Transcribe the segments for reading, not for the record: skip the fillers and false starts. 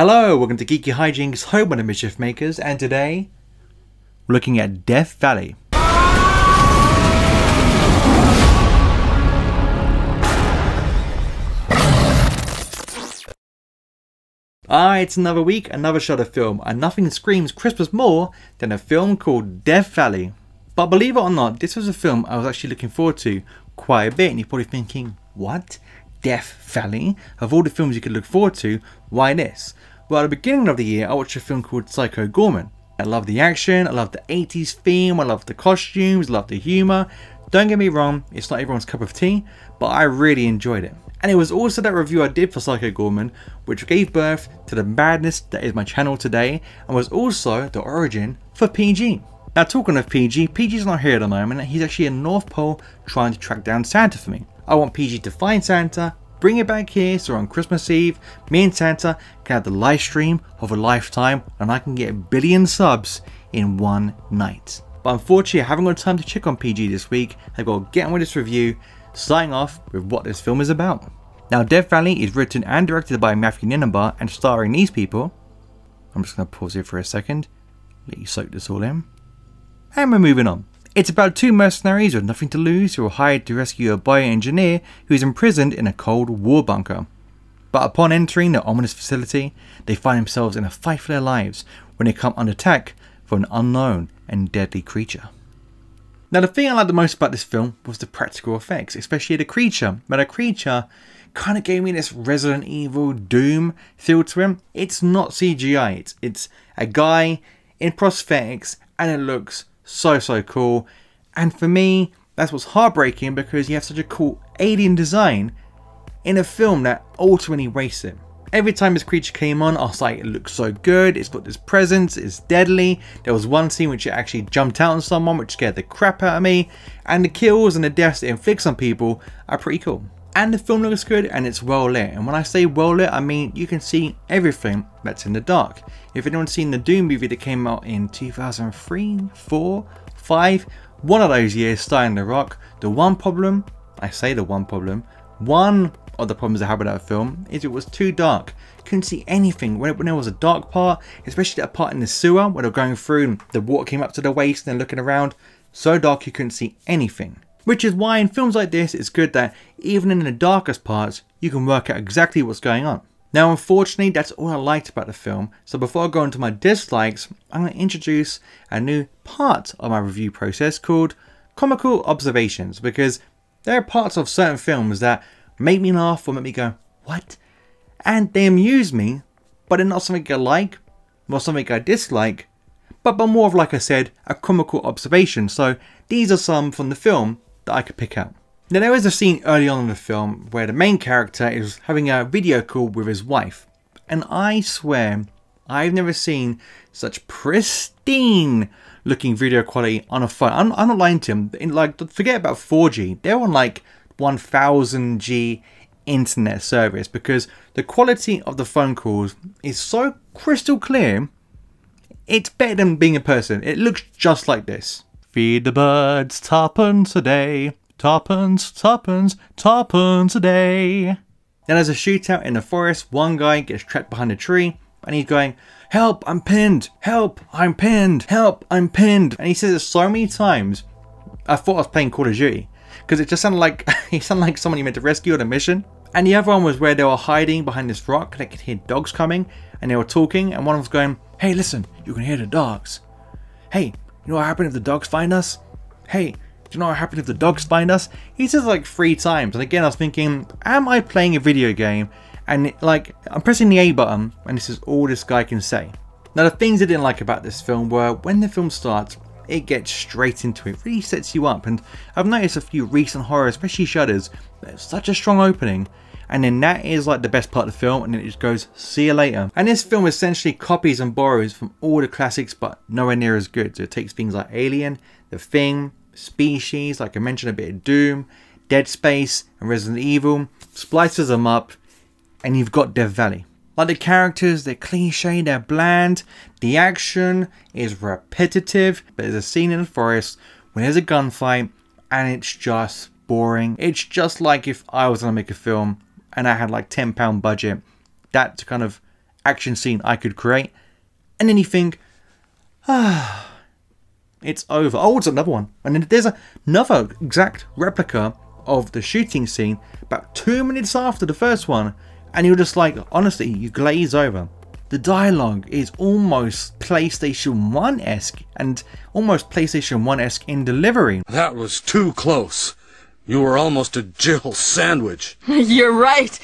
Hello, welcome to Geeky Hijinks, home of the Mischief Makers, and today we're looking at Death Valley. It's another week, another Shudder film, and nothing screams Christmas more than a film called Death Valley. But believe it or not, this was a film I was actually looking forward to quite a bit, and you're probably thinking, what? Death Valley? Of all the films you could look forward to, why this? Well, at the beginning of the year, I watched a film called Psycho Goreman. I love the action, I love the 80s theme, I love the costumes, I love the humour. Don't get me wrong, it's not everyone's cup of tea, but I really enjoyed it. And it was also that review I did for Psycho Goreman, which gave birth to the madness that is my channel today, and was also the origin for PG. Now, talking of PG, PG's not here at the moment, he's actually in North Pole trying to track down Santa for me. I want PG to find Santa, bring it back here so on Christmas Eve, me and Santa can have the live stream of a lifetime and I can get 1 billion subs in one night. But unfortunately I haven't got time to check on PG this week. I've got to get on with this review, starting off with what this film is about. Now, Death Valley is written and directed by Matthew Ninenbaugh and starring these people. I'm just going to pause here for a second, let you soak this all in. And we're moving on. It's about two mercenaries with nothing to lose who are hired to rescue a bioengineer who is imprisoned in a cold war bunker. But upon entering the ominous facility, they find themselves in a fight for their lives when they come under attack from an unknown and deadly creature. Now, the thing I liked the most about this film was the practical effects, especially the creature. But the creature kind of gave me this Resident Evil Doom feel to him. It's not CGI, it's a guy in prosthetics and it looks so cool. And for me, that's what's heartbreaking, because you have such a cool alien design in a film that ultimately wastes it. Every time this creature came on, I was like, it looks so good, it's got this presence, it's deadly. There was one scene which it actually jumped out on someone, which scared the crap out of me. And the kills and the deaths it inflicts on people are pretty cool. And the film looks good and it's well lit. And when I say well lit, I mean you can see everything that's in the dark. If anyone's seen the Doom movie that came out in 2003, 4, 5, one of those years starring The Rock, the one problem of the problems I had with that film is it was too dark. Couldn't see anything when there was a dark part, especially that part in the sewer where they're going through and the water came up to the waist and they're looking around. So dark you couldn't see anything. Which is why in films like this it's good that even in the darkest parts you can work out exactly what's going on. Now, unfortunately, that's all I liked about the film, so before I go into my dislikes, I'm going to introduce a new part of my review process called comical observations, because there are parts of certain films that make me laugh or make me go, what? And they amuse me, but they're not something I like or something I dislike, but more of, like I said, a comical observation. So these are some from the film that I could pick out. Now, there is a scene early on in the film where the main character is having a video call with his wife. And I swear, I've never seen such pristine looking video quality on a phone. I'm not lying to him. Forget about 4G. They're on like 1000G internet service, because the quality of the phone calls is so crystal clear. It's better than being in person. It looks just like this. Feed the birds, tuppence a day. Tuppence, tuppence, tuppence a day. Then there's a shootout in the forest. One guy gets trapped behind a tree and he's going, help, I'm pinned. Help, I'm pinned. Help, I'm pinned. And he says it so many times, I thought I was playing Call of Duty, because it just sounded like he sounded like someone you meant to rescue on a mission. And the other one was where they were hiding behind this rock. They could hear dogs coming and they were talking, and one was going, hey, listen, you can hear the dogs. Hey, you know what happened if the dogs find us? Hey, do you know what happened if the dogs find us? He says like 3 times. And again, I was thinking, am I playing a video game? And I'm pressing the A button and this is all this guy can say. Now, the things I didn't like about this film were when the film starts, it gets straight into it. It really sets you up. And I've noticed a few recent horror, especially Shudders, there's such a strong opening. And then that is like the best part of the film, and then it just goes, see you later. And this film essentially copies and borrows from all the classics, but nowhere near as good. So it takes things like Alien, The Thing, Species, like I mentioned, a bit of Doom, Dead Space, and Resident Evil, splices them up, and you've got Death Valley. Like, the characters, they're cliche, they're bland, the action is repetitive, but there's a scene in the forest when there's a gunfight, and it's just boring. It's just like if I was going to make a film and I had like £10 budget, that to kind of action scene I could create. And then you think, it's over. Oh, it's another one. And then there's another exact replica of the shooting scene about 2 minutes after the first one. And you're just like, honestly, you glaze over. The dialogue is almost PlayStation 1-esque and almost PlayStation 1-esque in delivery. That was too close. You were almost a Jill sandwich. You're right.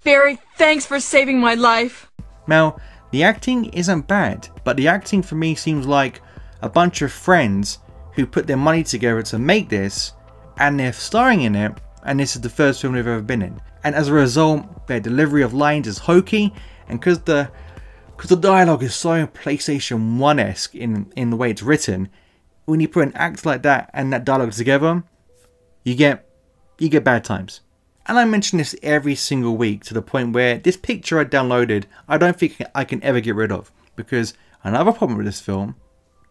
Barry, thanks for saving my life. Now, the acting isn't bad, but the acting for me seems like a bunch of friends who put their money together to make this, and they're starring in it, and this is the first film they've ever been in. And as a result, their delivery of lines is hokey, and because the dialogue is so PlayStation 1-esque in the way it's written, when you put an act like that and that dialogue together, you get bad times. And I mention this every single week to the point where this picture I downloaded, I don't think I can ever get rid of, because another problem with this film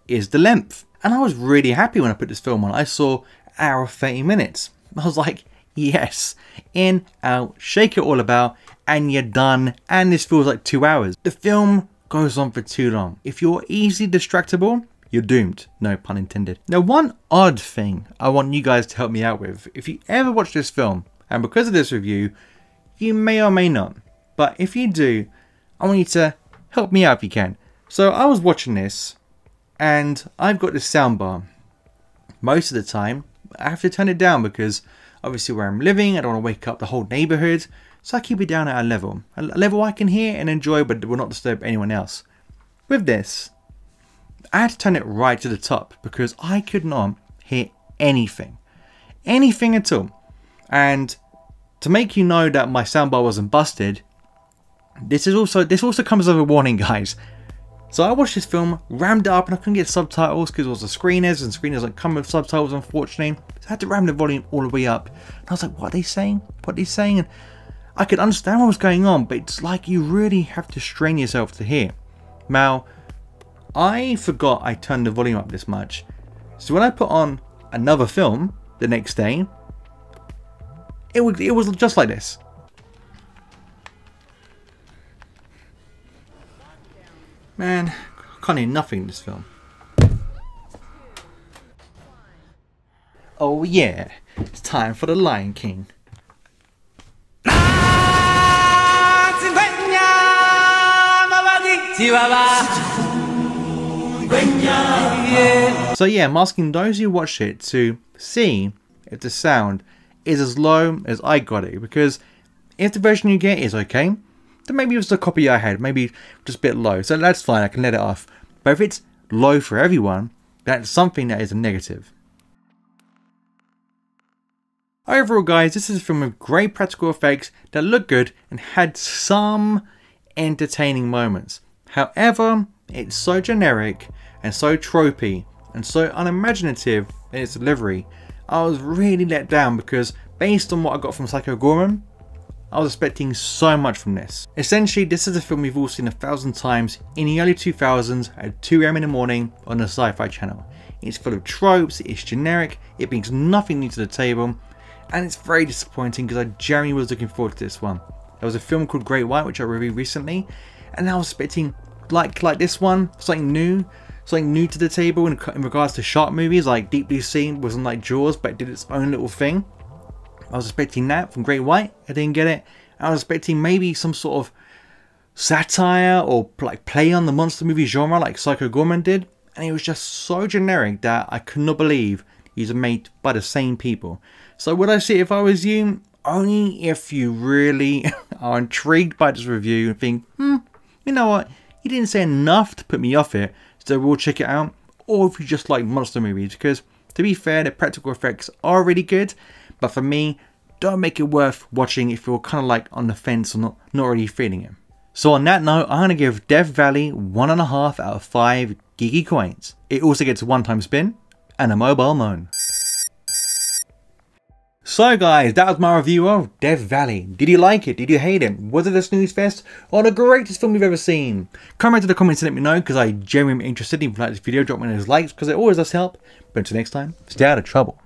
is the length. And I was really happy when I put this film on. I saw an hour 30 minutes. I was like, yes, in, out, shake it all about, and you're done. And this feels like 2 hours. The film goes on for too long. If you're easily distractible, you're doomed. No pun intended. Now, one odd thing I want you guys to help me out with. If you ever watch this film, and because of this review, you may or may not, but if you do, I want you to help me out if you can. So I was watching this, and I've got this soundbar. Most of the time, I have to turn it down because obviously where I'm living, I don't want to wake up the whole neighborhood. So I keep it down at a level I can hear and enjoy, but will not disturb anyone else. With this, I had to turn it right to the top because I could not hear anything at all. And to make you know that my soundbar wasn't busted, this also comes as a warning, guys. So I watched this film, rammed it up, and I couldn't get subtitles because it was the screeners, and screeners don't come with subtitles, unfortunately. So I had to ram the volume all the way up. And I was like, what are they saying? What are they saying? And I could understand what was going on, but it's like you really have to strain yourself to hear. Now, I forgot I turned the volume up this much. So when I put on another film the next day, it was just like this. Man, I can't hear nothing in this film. Oh yeah, it's time for the Lion King. So yeah, I'm asking those who watch it to see if the sound is as low as I got it, because if the version you get is okay, then maybe it was the copy I had, maybe just a bit low, so that's fine, I can let it off. But if it's low for everyone, that's something that is a negative. Overall guys, this is a film with great practical effects that look good and had some entertaining moments. However, it's so generic and so tropey and so unimaginative in its delivery. I was really let down because based on what I got from Psycho Goreman, I was expecting so much from this. Essentially, this is a film we've all seen 1,000 times in the early 2000s at 2 AM in the morning on the Sci-Fi channel. It's full of tropes, it's generic, it brings nothing new to the table, and it's very disappointing because I genuinely was looking forward to this one. There was a film called Great White which I reviewed recently, and I was expecting like this one, something new to the table in regards to shark movies. Like Deep Blue Sea wasn't like Jaws, but it did its own little thing. I was expecting that from Great White. I didn't get it. I was expecting maybe some sort of satire or like play on the monster movie genre like Psycho Goreman did, and it was just so generic that I could not believe these are made by the same people. So would I see it if I was you? Only if you really are intrigued by this review and think, you know what, you didn't say enough to put me off it, so we'll check it out. Or if you just like monster movies, because to be fair, the practical effects are really good, but for me, don't make it worth watching if you're kind of like on the fence or not really feeling it. So on that note, I'm going to give Death Valley 1.5 out of 5 geeky coins. It also gets a one-time spin and a mobile moan. So guys, that was my review of Death Valley. Did you like it? Did you hate it? Was it a snooze fest or the greatest film you've ever seen? Comment in the comments and let me know, because I genuinely am interested. If you like this video, drop me those likes because it always does help. But until next time, stay out of trouble.